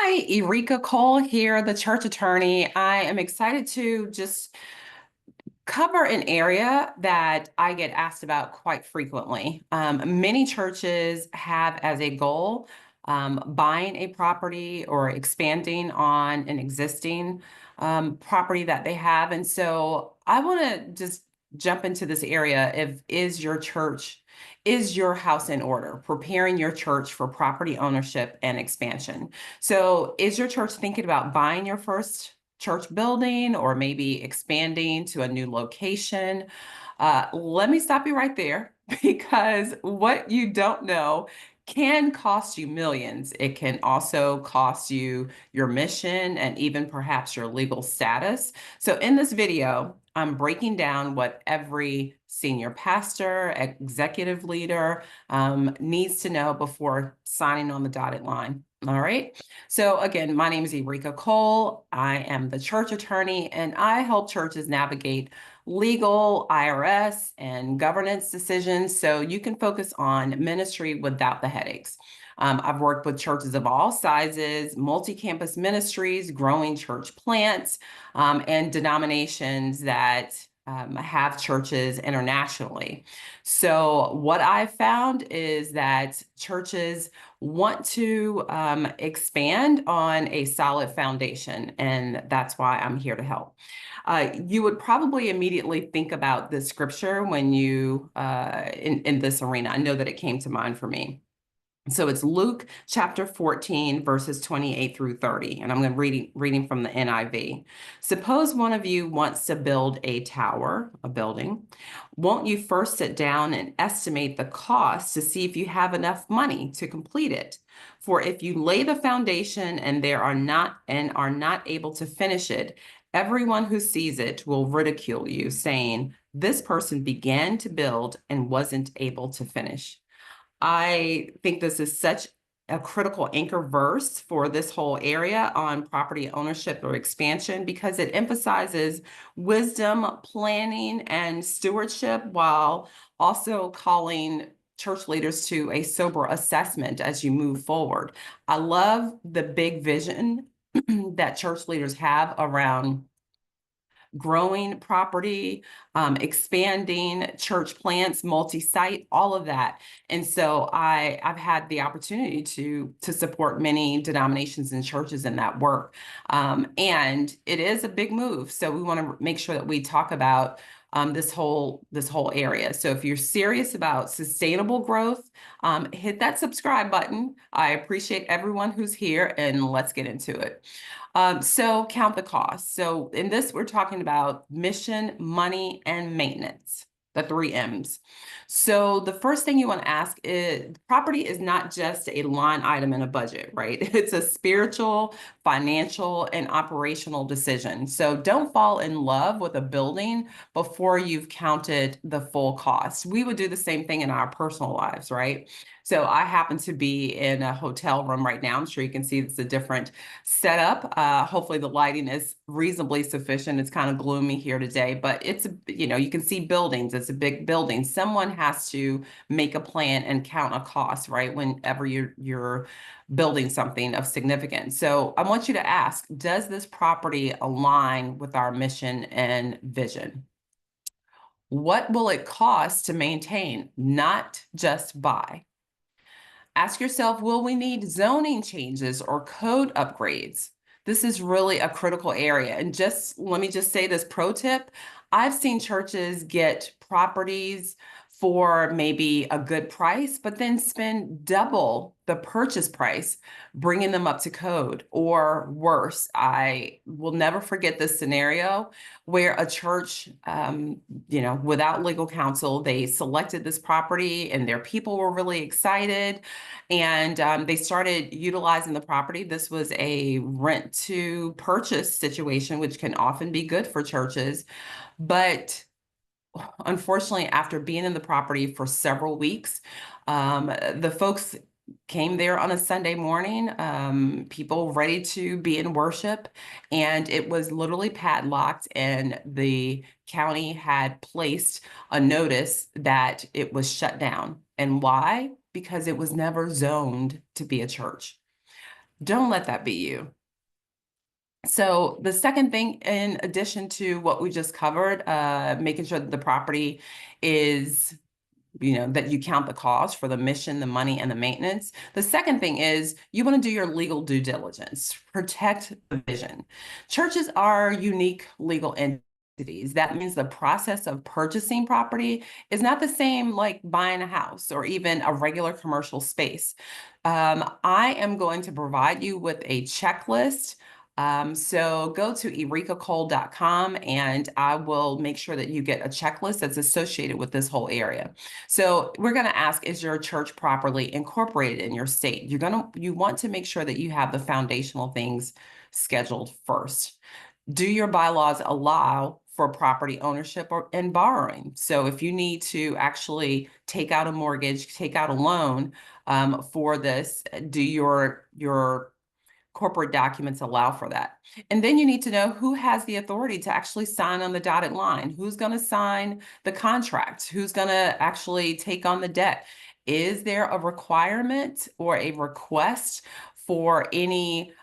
Hi, Erika Cole here, the church attorney. I am excited to just cover an area that I get asked about quite frequently. Many churches have as a goal buying a property or expanding on an existing property that they have. And so I want to just jump into this area. Is your house in order, preparing your church for property ownership and expansion? So is your church thinking about buying your first church building or maybe expanding to a new location? Let me stop you right there because what you don't know can cost you millions. It can also cost you your mission and even perhaps your legal status. So in this video, I'm breaking down what every senior pastor, executive leader needs to know before signing on the dotted line. All right. So again, my name is Erika Cole. I am the church attorney, and I help churches navigate legal, IRS, and governance decisions so you can focus on ministry without the headaches. I've worked with churches of all sizes, multi-campus ministries, growing church plants, and denominations that have churches internationally. So what I've found is that churches want to expand on a solid foundation, and that's why I'm here to help. You would probably immediately think about the scripture when you in this arena. I know that it came to mind for me. So it's Luke chapter 14, verses 28 through 30. And I'm going to reading from the NIV. Suppose one of you wants to build a tower, a building. Won't you first sit down and estimate the cost to see if you have enough money to complete it? For if you lay the foundation and are not able to finish it, everyone who sees it will ridicule you, saying, "This person began to build and wasn't able to finish." I think this is such a critical anchor verse for this whole area on property ownership or expansion because it emphasizes wisdom, planning, and stewardship while also calling church leaders to a sober assessment as you move forward. I love the big vision that church leaders have around growing property, expanding church plants, multi-site, all of that. And so I've had the opportunity to support many denominations and churches in that work. And it is a big move. So we want to make sure that we talk about this whole area. So if you're serious about sustainable growth, hit that subscribe button. I appreciate everyone who's here, and let's get into it. So count the cost. So in this, we're talking about mission, money, and maintenance, the 3 M's. So the first thing you want to ask is, property is not just a line item in a budget, right? It's a spiritual, financial, and operational decision. So don't fall in love with a building before you've counted the full cost. We would do the same thing in our personal lives, right? So I happen to be in a hotel room right now. I'm sure you can see it's a different setup. Hopefully the lighting is reasonably sufficient. It's kind of gloomy here today, but you can see buildings. It's a big building. Someone has to make a plan and count a cost, right? Whenever you're building something of significance. So I want you to ask, does this property align with our mission and vision? What will it cost to maintain, not just buy? Ask yourself, will we need zoning changes or code upgrades? This is really a critical area. And let me just say this pro tip. I've seen churches get properties for maybe a good price, but then spend double the purchase price, bringing them up to code, or worse. I will never forget this scenario where a church, without legal counsel, they selected this property and their people were really excited, and they started utilizing the property. This was a rent to purchase situation, which can often be good for churches. But unfortunately, after being in the property for several weeks, the folks came there on a Sunday morning, people ready to be in worship, and it was literally padlocked, and the county had placed a notice that it was shut down. And why? Because it was never zoned to be a church. Don't let that be you. So the second thing, in addition to what we just covered, making sure that the property is, that you count the cost for the mission, the money, and the maintenance. The second thing is you want to do your legal due diligence, protect the vision. Churches are unique legal entities. That means the process of purchasing property is not the same like buying a house or even a regular commercial space. I am going to provide you with a checklist. So go to erikacole.com and I will make sure that you get a checklist that's associated with this whole area. So we're going to ask, is your church properly incorporated in your state? You want to make sure that you have the foundational things scheduled first. Do your bylaws allow for property ownership and borrowing? So if you need to actually take out a mortgage, take out a loan for this, do your corporate documents allow for that? And then you need to know who has the authority to actually sign on the dotted line. Who's going to sign the contract? Who's going to actually take on the debt? Is there a requirement or a request for any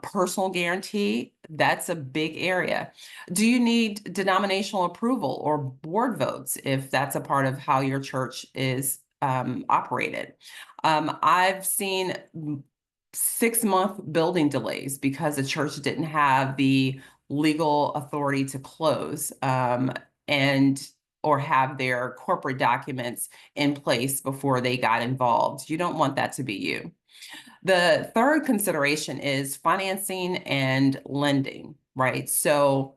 personal guarantee? That's a big area. Do you need denominational approval or board votes if that's a part of how your church is operated? I've seen 6-month building delays because the church didn't have the legal authority to close and or have their corporate documents in place before they got involved. You don't want that to be you. The third consideration is financing and lending, right? So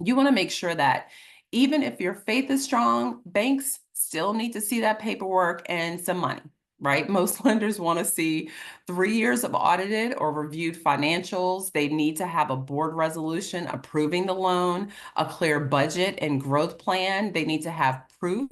you want to make sure that even if your faith is strong, banks still need to see that paperwork and some money, right? Most lenders want to see 3 years of audited or reviewed financials. They need to have a board resolution approving the loan, a clear budget and growth plan. They need to have proof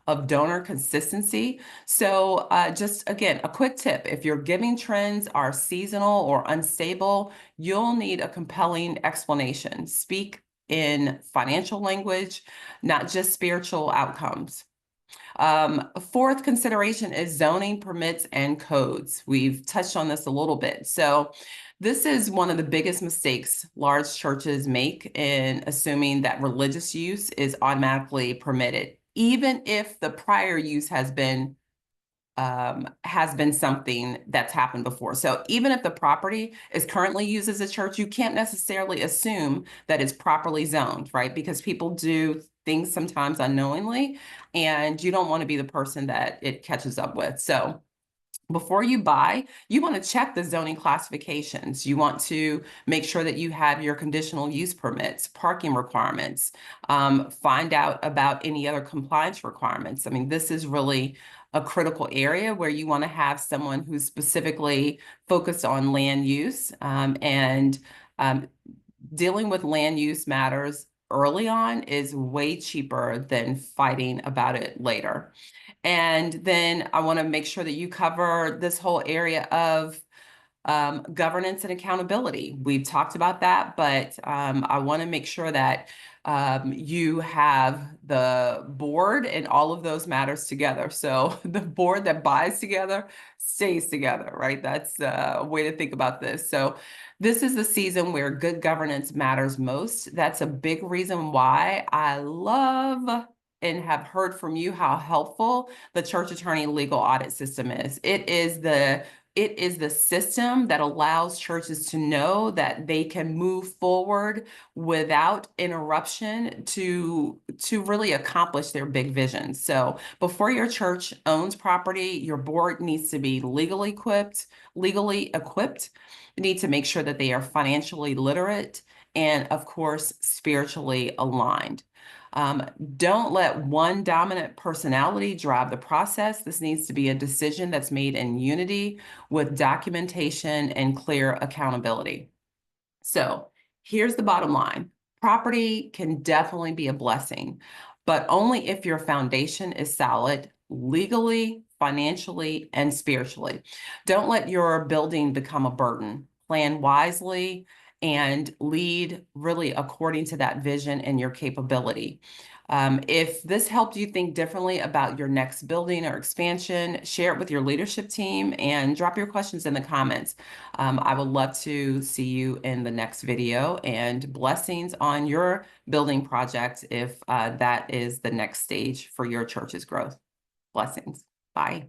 of donor consistency. So just again, a quick tip, if your giving trends are seasonal or unstable, you'll need a compelling explanation. Speak in financial language, not just spiritual outcomes. Fourth consideration is zoning permits and codes. We've touched on this a little bit. So this is one of the biggest mistakes large churches make in assuming that religious use is automatically permitted, even if the prior use has been something that's happened before. So even if the property is currently used as a church, you can't necessarily assume that it's properly zoned, right? Because people do things sometimes unknowingly, and you don't want to be the person that it catches up with. So before you buy, you want to check the zoning classifications. You want to make sure that you have your conditional use permits, parking requirements, find out about any other compliance requirements. I mean, this is really a critical area where you want to have someone who's specifically focused on land use and dealing with land use matters early on is way cheaper than fighting about it later. And then I want to make sure that you cover this whole area of governance and accountability. We've talked about that, but I want to make sure that you have the board and all of those matters together. So the board that buys together stays together, right? That's a way to think about this. So this is the season where good governance matters most. That's a big reason why I love and have heard from you how helpful the church attorney legal audit system is. It is the system that allows churches to know that they can move forward without interruption to really accomplish their big vision. So before your church owns property, your board needs to be legally equipped. You need to make sure that they are financially literate and, of course, spiritually aligned. Don't let one dominant personality drive the process. This needs to be a decision that's made in unity with documentation and clear accountability. So here's the bottom line. Property can definitely be a blessing, but only if your foundation is solid legally, financially, and spiritually. Don't let your building become a burden. Plan wisely and lead really according to that vision and your capability. If this helped you think differently about your next building or expansion, share it with your leadership team and drop your questions in the comments. I would love to see you in the next video, and blessings on your building project if that is the next stage for your church's growth. Blessings. Bye.